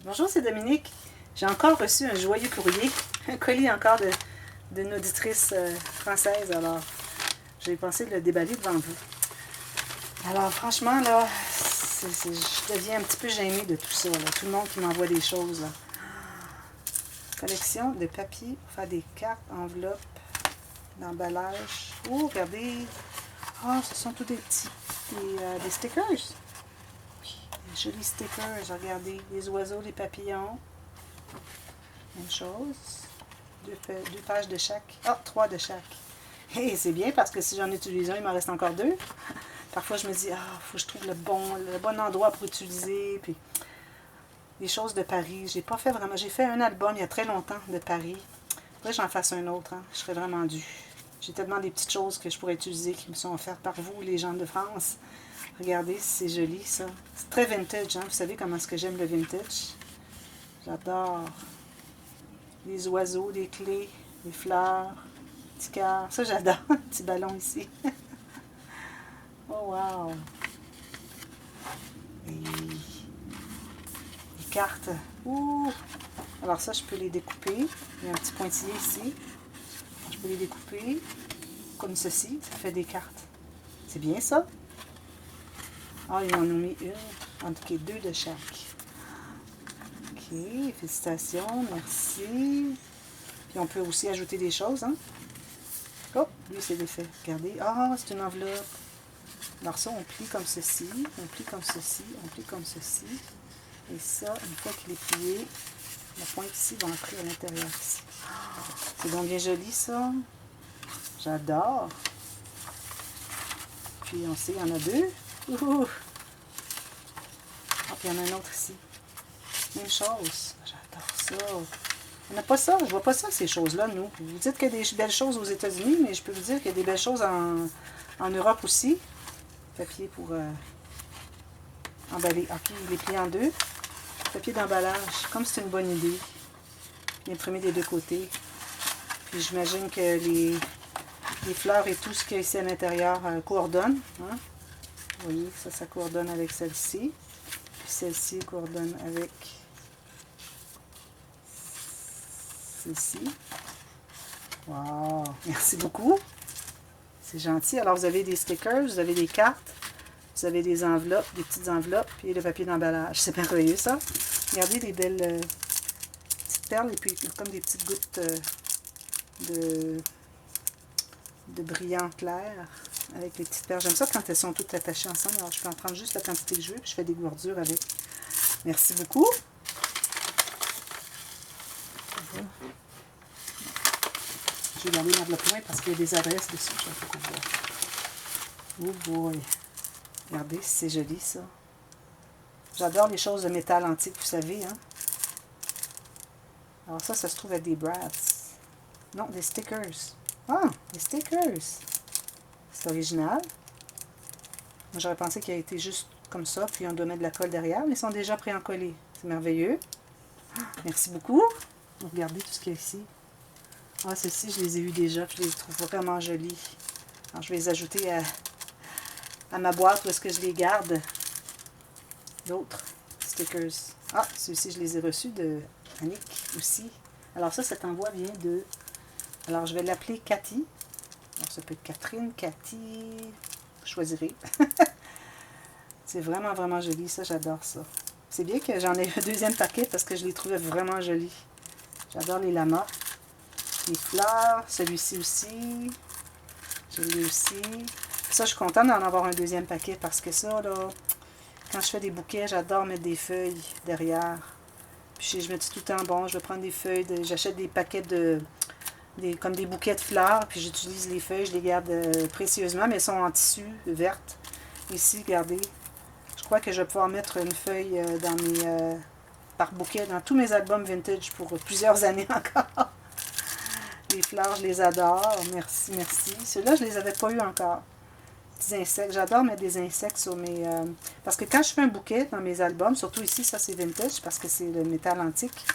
Bonjour, c'est Dominique. J'ai encore reçu un joyeux courrier, un colis encore d'une auditrice française. Alors, j'ai pensé de le déballer devant vous. Alors, franchement, là, je deviens un petit peu gênée de tout ça. Là. Tout le monde qui m'envoie des choses. Là. Collection de papier pour faire des cartes, enveloppes, d'emballage. Oh, regardez. Ah, ce sont tous des petits, des stickers. Des jolis stickers, regardez. Les oiseaux, les papillons. Même chose. Deux pages de chaque. Ah, 3 de chaque. Et c'est bien parce que si j'en utilise un, il m'en reste encore 2. Parfois, je me dis, ah, faut que je trouve le bon endroit pour utiliser. Puis, les choses de Paris. J'ai pas fait vraiment. J'ai fait un album il y a très longtemps de Paris. Faudrait que j'en fasse un autre. Hein. Je serais vraiment due. J'ai tellement des petites choses que je pourrais utiliser qui me sont offertes par vous, les gens de France. Regardez, c'est joli, ça. C'est très vintage, hein. Vous savez comment est-ce que j'aime le vintage? J'adore. Les oiseaux, les clés, les fleurs, les petits cœurs. Ça, j'adore. Un petit ballon ici. Oh, wow! Et les cartes. Ouh! Alors ça, je peux les découper. Il y a un petit pointillé ici. Je peux les découper comme ceci. Ça fait des cartes. C'est bien, ça? Ah, ils m'en ont mis une. En tout cas, 2 de chaque. Ok, félicitations, merci. Puis on peut aussi ajouter des choses, hein? Oh, lui, c'est défait. Regardez. Ah, c'est une enveloppe. Alors ça, on plie comme ceci, on plie comme ceci, on plie comme ceci. Et ça, une fois qu'il est plié, la pointe ici va entrer à l'intérieur ici. C'est donc bien joli, ça. J'adore. Puis on sait, il y en a 2. Ouh. Ah, puis il y en a un autre ici. Même chose. J'adore ça. On n'a pas ça. Je vois pas ça, ces choses-là, nous. Vous dites qu'il y a des belles choses aux États-Unis, mais je peux vous dire qu'il y a des belles choses en Europe aussi. Papier pour emballer. Ok, il est plié en 2. Papier d'emballage. Comme c'est une bonne idée. Imprimer des 2 côtés. Puis j'imagine que les fleurs et tout ce qu'il y a ici à l'intérieur coordonnent. Hein? Vous voyez, ça coordonne avec celle-ci. Puis celle-ci coordonne avec celle-ci. Wow! Merci beaucoup. C'est gentil. Alors, vous avez des stickers, vous avez des cartes, vous avez des enveloppes, des petites enveloppes, puis le papier d'emballage. C'est merveilleux, ça. Regardez les belles petites perles, et puis comme des petites gouttes de brillant clair avec les petites perles. J'aime ça quand elles sont toutes attachées ensemble. Alors, je peux en prendre juste la quantité que je veux, puis je fais des bordures avec. Merci beaucoup. Je vais garder l'enveloppe loin parce qu'il y a des adresses dessus. Je vais pas voir. Oh boy! Regardez, c'est joli, ça. J'adore les choses de métal antique, vous savez, hein? Alors ça se trouve être des brass. Non, des stickers. Ah, des stickers! C'est original. Moi, j'aurais pensé qu'il a été juste comme ça, puis on doit mettre de la colle derrière, mais ils sont déjà pré-encollés. C'est merveilleux. Merci beaucoup. Regardez tout ce qu'il y a ici. Ah, ceux-ci, je les ai eus déjà, puis je les trouve vraiment jolis. Alors, je vais les ajouter à ma boîte où est-ce que je les garde. D'autres stickers. Ah, ceux-ci, je les ai reçus de Annick aussi. Alors ça, cet envoi vient de... Alors, je vais l'appeler Cathy. Alors, ça peut être Catherine, Cathy... Je choisirai. C'est vraiment, vraiment joli. Ça, j'adore ça. C'est bien que j'en ai un deuxième paquet parce que je les trouvais vraiment jolis. J'adore les lamas. Les fleurs, celui-ci aussi. Je l'ai aussi. Ça, je suis contente d'en avoir un deuxième paquet parce que ça, là, quand je fais des bouquets, j'adore mettre des feuilles derrière. Puis je me dis tout le temps, bon, je vais prendre des feuilles, j'achète des paquets comme des bouquets de fleurs, puis j'utilise les feuilles, je les garde précieusement, mais elles sont en tissu verte. Ici, regardez, je crois que je vais pouvoir mettre une feuille par bouquet dans tous mes albums vintage pour plusieurs années encore. Les fleurs, je les adore. Merci, merci. Ceux-là, je ne les avais pas eu encore. Petits insectes. J'adore mettre des insectes sur mes... parce que quand je fais un bouquet dans mes albums, surtout ici, ça c'est vintage parce que c'est le métal antique.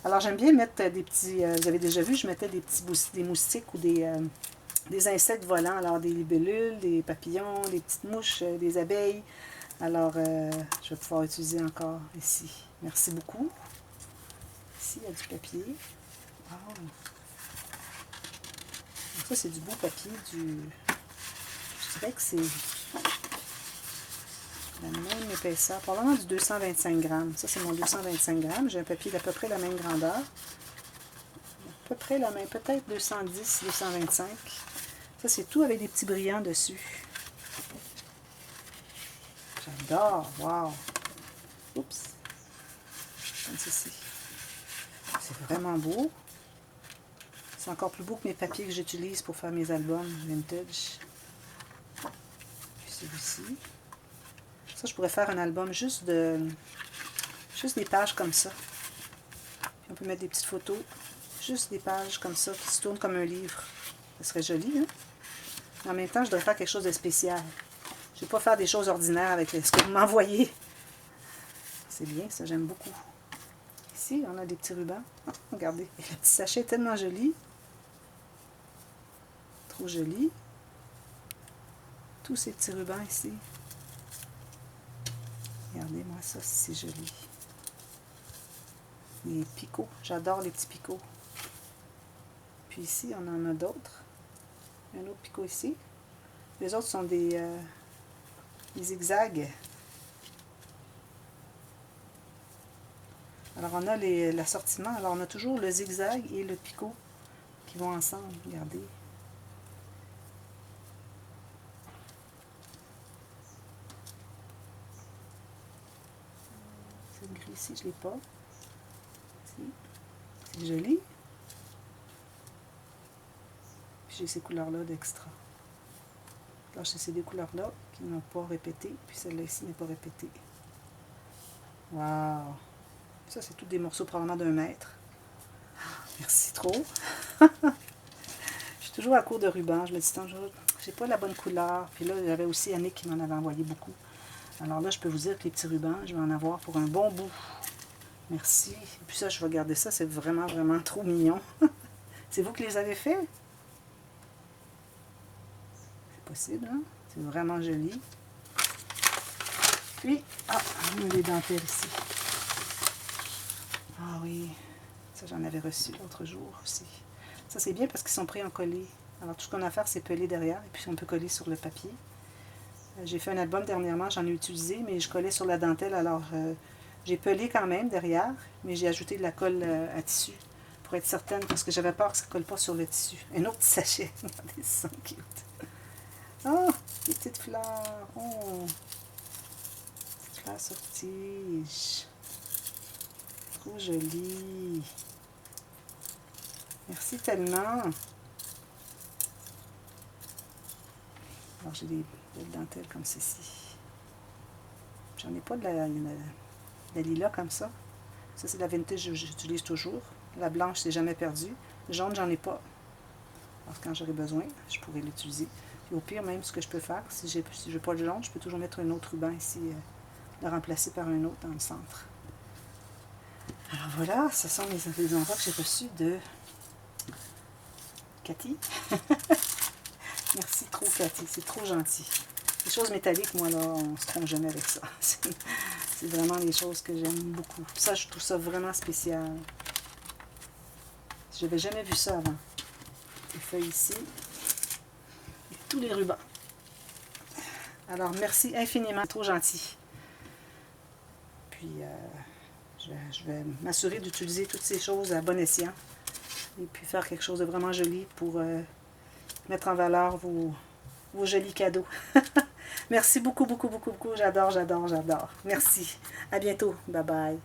Alors j'aime bien mettre des petits... vous avez déjà vu, je mettais des moustiques ou des insectes volants. Alors des libellules, des papillons, des petites mouches, des abeilles. Alors je vais pouvoir utiliser encore ici. Merci beaucoup. ici, il y a du papier. Wow. Donc ça, c'est du beau papier, je dirais que c'est la même épaisseur, probablement du 225 grammes. Ça, c'est mon 225 grammes. J'ai un papier d'à peu près la même grandeur. À peu près la même, peut-être 210, 225. Ça, c'est tout avec des petits brillants dessus. J'adore, wow! Oups! Comme ceci. C'est vraiment beau. C'est encore plus beau que mes papiers que j'utilise pour faire mes albums vintage. Puis celui-ci. Ça, je pourrais faire un album juste des pages comme ça. Puis on peut mettre des petites photos. Juste des pages comme ça qui se tournent comme un livre. Ça serait joli, hein? Mais en même temps, je devrais faire quelque chose de spécial. Je ne vais pas faire des choses ordinaires avec ce que vous m'envoyez. C'est bien, ça, j'aime beaucoup. Ici, on a des petits rubans. Oh, regardez, le petit sachet est tellement joli. Trop joli. Tous ces petits rubans ici. Regardez-moi ça, c'est joli. Les picots, j'adore les petits picots. Puis ici, on en a d'autres. Un autre picot ici. Les autres sont des zigzags. Alors, on a l'assortiment. Alors, on a toujours le zigzag et le picot qui vont ensemble. Regardez. C'est gris ici, je ne l'ai pas. C'est joli. Puis j'ai ces couleurs-là d'extra. Alors, c'est des couleurs-là qui n'ont pas répété. Puis celle-là ici n'est pas répétée. Wow! Ça, c'est tous des morceaux probablement d'1 mètre. Merci trop. Je suis toujours à court de ruban. Je me dis toujours, j'ai pas la bonne couleur. Puis là, j'avais aussi Annick qui m'en avait envoyé beaucoup. Alors là, je peux vous dire que les petits rubans, je vais en avoir pour un bon bout. Merci. Et puis ça, je vais garder ça. C'est vraiment, vraiment trop mignon. C'est vous qui les avez faits? C'est possible, hein? C'est vraiment joli. Puis, on a les dentelles ici. Ah oui, ça j'en avais reçu l'autre jour aussi. Ça c'est bien parce qu'ils sont prêts en coller. Alors tout ce qu'on a à faire c'est peler derrière et puis on peut coller sur le papier. J'ai fait un album dernièrement, j'en ai utilisé, mais je collais sur la dentelle. Alors j'ai pelé quand même derrière, mais j'ai ajouté de la colle à tissu pour être certaine parce que j'avais peur que ça ne colle pas sur le tissu. Un autre petit sachet, regardez, ils sont cute. Oh, des petites fleurs. Oh, petites fleurs sur tige. Trop joli. Merci tellement. Alors, j'ai des belles dentelles comme ceci. J'en ai pas de la lilas comme ça. Ça, c'est de la vintage que j'utilise toujours. La blanche, c'est jamais perdu. Le jaune, j'en ai pas. Alors, quand j'aurai besoin, je pourrai l'utiliser. Puis au pire, même, ce que je peux faire, si je n'ai pas le jaune, je peux toujours mettre un autre ruban ici, le remplacer par un autre dans le centre. Alors voilà, ce sont les envois que j'ai reçus de Cathy. Merci trop, Cathy, c'est trop gentil. Les choses métalliques, moi, là, on ne se trompe jamais avec ça. C'est vraiment les choses que j'aime beaucoup. Ça, je trouve ça vraiment spécial. Je n'avais jamais vu ça avant. Les feuilles ici. Et tous les rubans. Alors, merci infiniment, trop gentil. Puis, je vais m'assurer d'utiliser toutes ces choses à bon escient. Et puis faire quelque chose de vraiment joli pour mettre en valeur vos jolis cadeaux. Merci beaucoup, beaucoup, beaucoup, beaucoup. J'adore, j'adore, j'adore. Merci. À bientôt. Bye bye.